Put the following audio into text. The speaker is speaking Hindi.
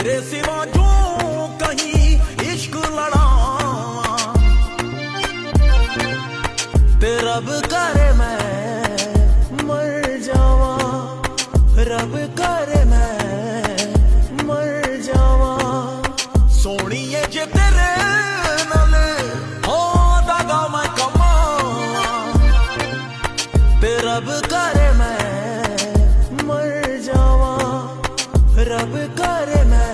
तेरे सिवा जो कहीं इश्क लड़ा ते रब करे मैं मर जावा, रब करे मैं मर जावा। सोनिए जे तेरे नाल हो दागा मैं कमा ते रब करे मैं मर जावा, रब करे मैं